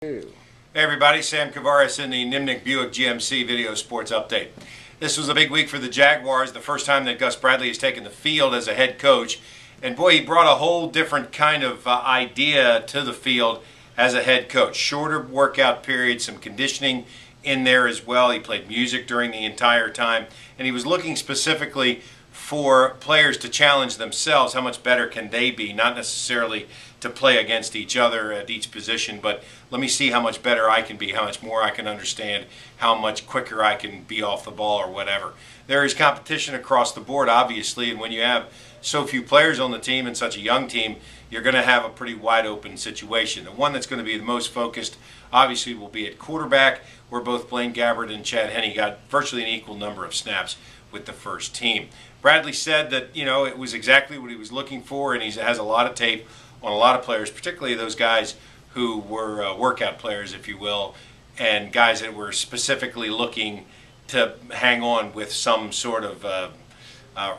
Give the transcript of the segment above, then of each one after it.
Hey everybody, Sam Kavaris in the Nimnicht Buick GMC video sports update. This was a big week for the Jaguars, the first time that Gus Bradley has taken the field as a head coach. And boy, he brought a whole different kind of idea to the field as a head coach. Shorter workout period, some conditioning in there as well. He played music during the entire time. And he was looking specifically for players to challenge themselves. How much better can they be? Not necessarily to play against each other at each position, but let me see how much better I can be, how much more I can understand, how much quicker I can be off the ball or whatever. There is competition across the board, obviously, and when you have so few players on the team and such a young team, you're going to have a pretty wide open situation. The one that's going to be the most focused, obviously, will be at quarterback, where both Blaine Gabbert and Chad Henne got virtually an equal number of snaps with the first team. Bradley said that, it was exactly what he was looking for, and he has a lot of tape on a lot of players, particularly those guys who were workout players, if you will, and guys that were specifically looking to hang on with some sort of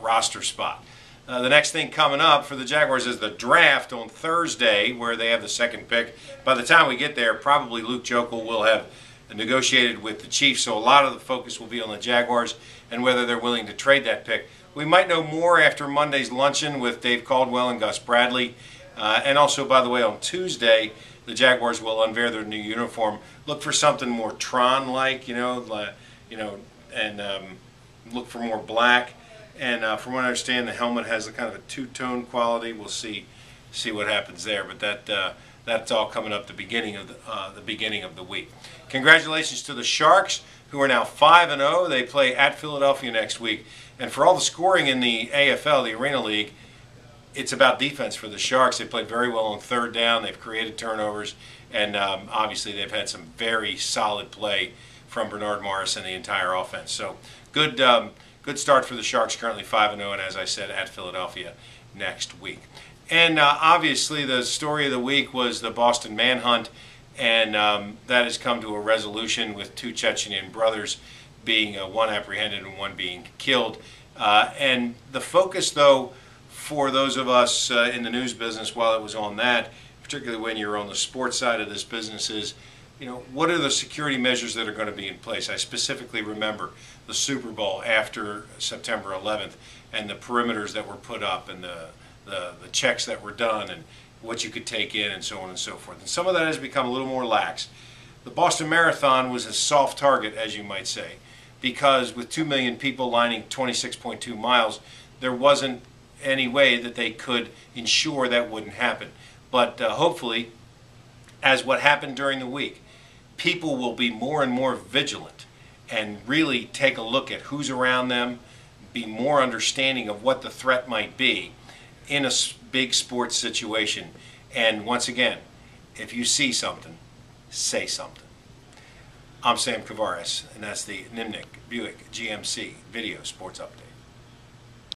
roster spot. The next thing coming up for the Jaguars is the draft on Thursday, where they have the second pick. By the time we get there, probably Luke Joeckel will have negotiated with the Chiefs, so a lot of the focus will be on the Jaguars and whether they're willing to trade that pick. We might know more after Monday's luncheon with Dave Caldwell and Gus Bradley. And also, by the way, on Tuesday, the Jaguars will unveil their new uniform. Look for something more Tron-like, and look for more black. And from what I understand, the helmet has a kind of a two-tone quality. We'll see what happens there. But that's all coming up the beginning of the week. Congratulations to the Sharks, who are now 5-0. They play at Philadelphia next week. And for all the scoring in the AFL, the Arena League, it's about defense for the Sharks. They played very well on third down. They've created turnovers, and obviously they've had some very solid play from Bernard Morris and the entire offense. So good start for the Sharks, currently 5-0, and as I said, at Philadelphia next week. And obviously the story of the week was the Boston manhunt, and that has come to a resolution with two Chechenian brothers being one apprehended and one being killed. And the focus, though, for those of us in the news business while it was on that, particularly when you're on the sports side of this business, is, what are the security measures that are going to be in place? I specifically remember the Super Bowl after September 11th and the perimeters that were put up and the checks that were done and what you could take in and so on and so forth. And some of that has become a little more lax. The Boston Marathon was a soft target, as you might say, because with 2 million people lining 26.2 miles, there wasn't any way that they could ensure that wouldn't happen. But hopefully, as what happened during the week, people will be more and more vigilant and really take a look at who's around them, be more understanding of what the threat might be in a big sports situation. And once again, if you see something, say something. I'm Sam Kavaris, and that's the Nimnicht Buick GMC Video Sports Update.